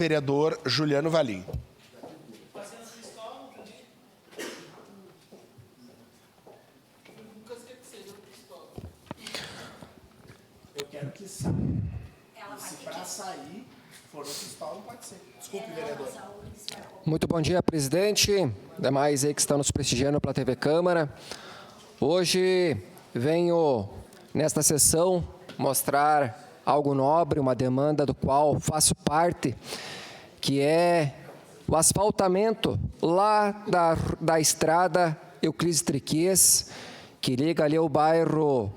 Vereador Juliano Valim. Eu quero que saia. Se para sair for no fiscal, não pode ser. Desculpe, vereador. Muito bom dia, presidente. Demais aí que estão nos prestigiando pela TV Câmara. Hoje venho, nesta sessão, mostrar algo nobre, uma demanda do qual faço parte, que é o asfaltamento lá da estrada Euclides Triquies, que liga ali o bairro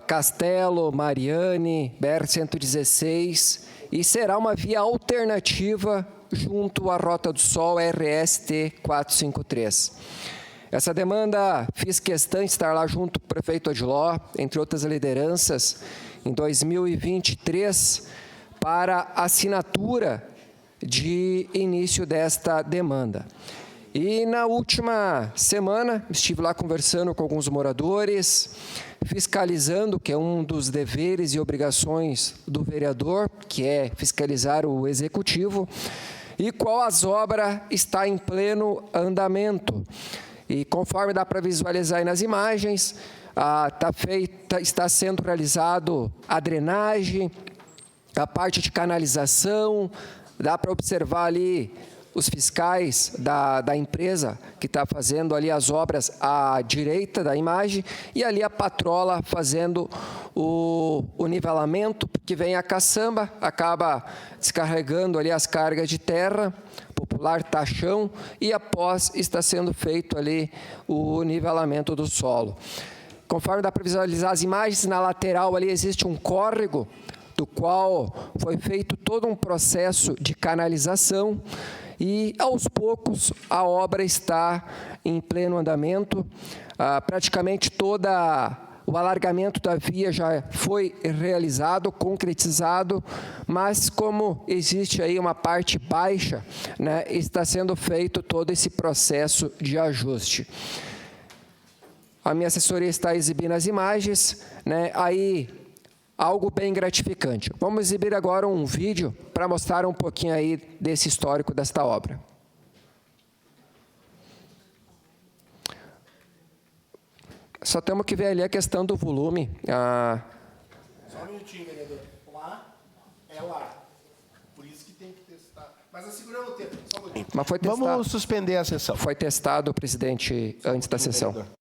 Castelo, Mariane, BR-116, e será uma via alternativa junto à Rota do Sol RST 453. Essa demanda, fiz questão de estar lá junto com o prefeito Odiló, entre outras lideranças, em 2023, para assinatura de início desta demanda. E na última semana, estive lá conversando com alguns moradores, fiscalizando, que é um dos deveres e obrigações do vereador, que é fiscalizar o executivo, e qual as obras está em pleno andamento. E conforme dá para visualizar aí nas imagens, está sendo realizado a drenagem, a parte de canalização, dá para observar ali os fiscais da empresa que está fazendo ali as obras à direita da imagem e ali a patrola fazendo o nivelamento, porque vem a caçamba, acaba descarregando ali as cargas de terra, popular tachão, e após está sendo feito ali o nivelamento do solo. Conforme dá para visualizar as imagens, na lateral ali existe um córrego, do qual foi feito todo um processo de canalização, e aos poucos a obra está em pleno andamento. Praticamente todo o alargamento da via já foi realizado, concretizado, mas como existe aí uma parte baixa, né, está sendo feito todo esse processo de ajuste. A minha assessoria está exibindo as imagens, né, aí algo bem gratificante. Vamos exibir agora um vídeo para mostrar um pouquinho aí desse histórico desta obra. Só temos que ver ali a questão do volume. Só um minutinho, vereador. Lá é lá. Por isso que tem que testar. Mas assegurando o tempo. Só um minutinho. Mas foi testado. Vamos suspender a sessão. Foi testado, presidente, antes da sessão. Vereador.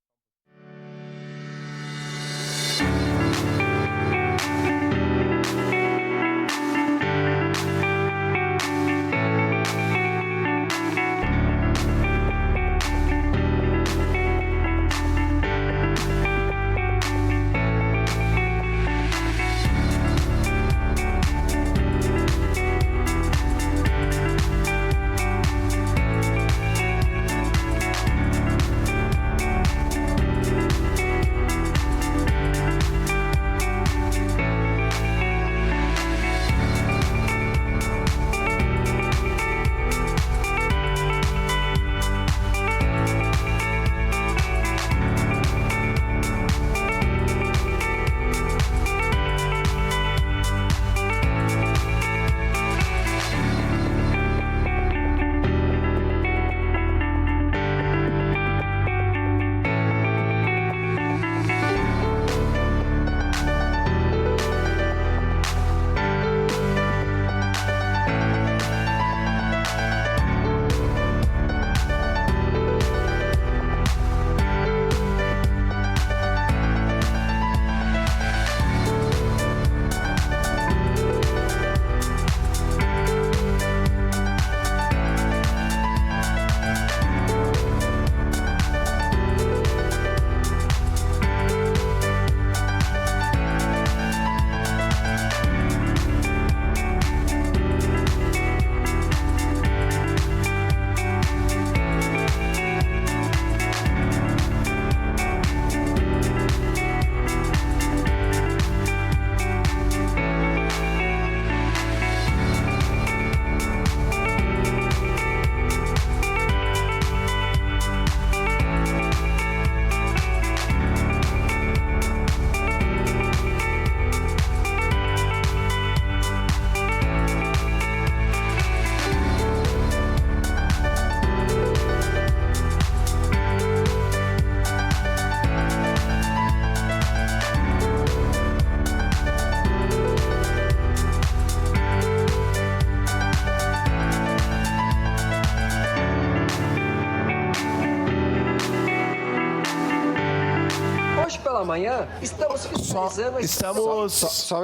pela manhã, estamos fiscalizando...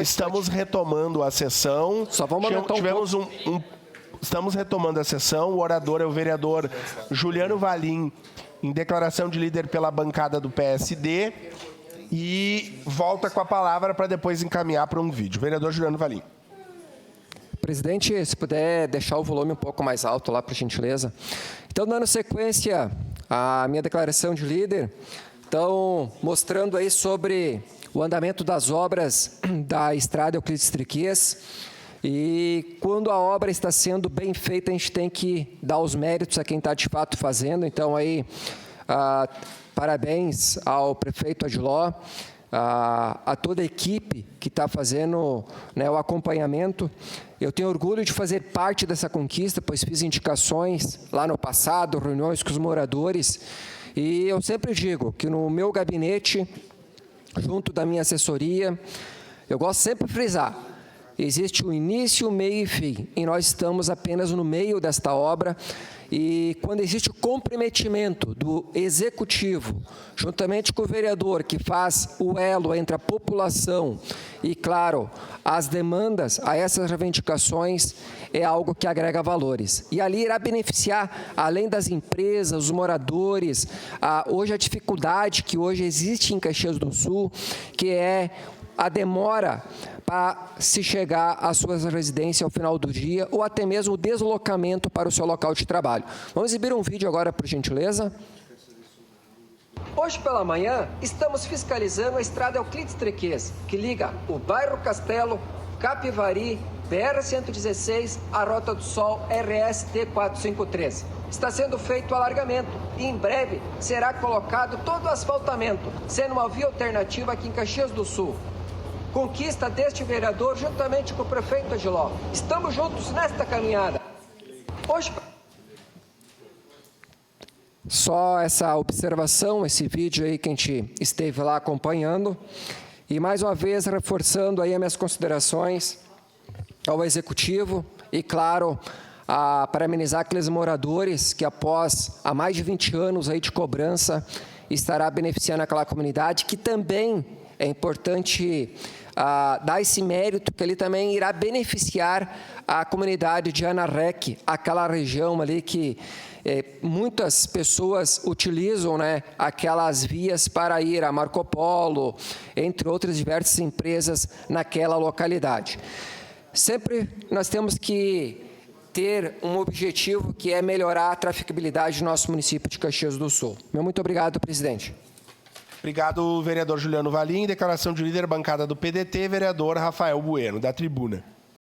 Estamos retomando a sessão. Só vamos aumentar Tivemos Estamos retomando a sessão. O orador é o vereador Juliano Valim, em declaração de líder pela bancada do PSD. E volta com a palavra para depois encaminhar para um vídeo. Vereador Juliano Valim. Presidente, se puder deixar o volume um pouco mais alto lá, por gentileza. Então, dando sequência à minha declaração de líder, então, mostrando aí sobre o andamento das obras da estrada Euclides Triquias. E quando a obra está sendo bem feita, a gente tem que dar os méritos a quem está de fato fazendo. Então, aí, parabéns ao prefeito Adiló, a toda a equipe que está fazendo, né, o acompanhamento. Eu tenho orgulho de fazer parte dessa conquista, pois fiz indicações lá no passado, reuniões com os moradores, e eu sempre digo que no meu gabinete, junto da minha assessoria, eu gosto sempre de frisar, existe um início, meio e fim, e nós estamos apenas no meio desta obra. E quando existe o comprometimento do executivo, juntamente com o vereador, que faz o elo entre a população e, claro, as demandas a essas reivindicações, é algo que agrega valores. E ali irá beneficiar, além das empresas, os moradores, hoje a dificuldade que hoje existe em Caxias do Sul, que é a demora para se chegar às suas residências ao final do dia, ou até mesmo o deslocamento para o seu local de trabalho. Vamos exibir um vídeo agora, por gentileza. Hoje pela manhã, estamos fiscalizando a estrada Euclides Triquias, que liga o bairro Castelo, Capivari, BR-116, a Rota do Sol, RS-T 453. Está sendo feito o alargamento e em breve será colocado todo o asfaltamento, sendo uma via alternativa aqui em Caxias do Sul. Conquista deste vereador juntamente com o prefeito Adiló. Estamos juntos nesta caminhada. Hoje... Só essa observação, esse vídeo aí que a gente esteve lá acompanhando. E mais uma vez reforçando aí as minhas considerações ao executivo e, claro, para amenizar aqueles moradores que após mais de 20 anos aí de cobrança estará beneficiando aquela comunidade, que também é importante dar esse mérito, que ele também irá beneficiar a comunidade de Anarrec, aquela região ali que muitas pessoas utilizam, né, aquelas vias para ir a Marco Polo, entre outras diversas empresas naquela localidade. Sempre nós temos que ter um objetivo, que é melhorar a traficabilidade do nosso município de Caxias do Sul. Muito obrigado, presidente. Obrigado, vereador Juliano Valim. Declaração de líder, bancada do PDT, vereador Rafael Bueno, da tribuna.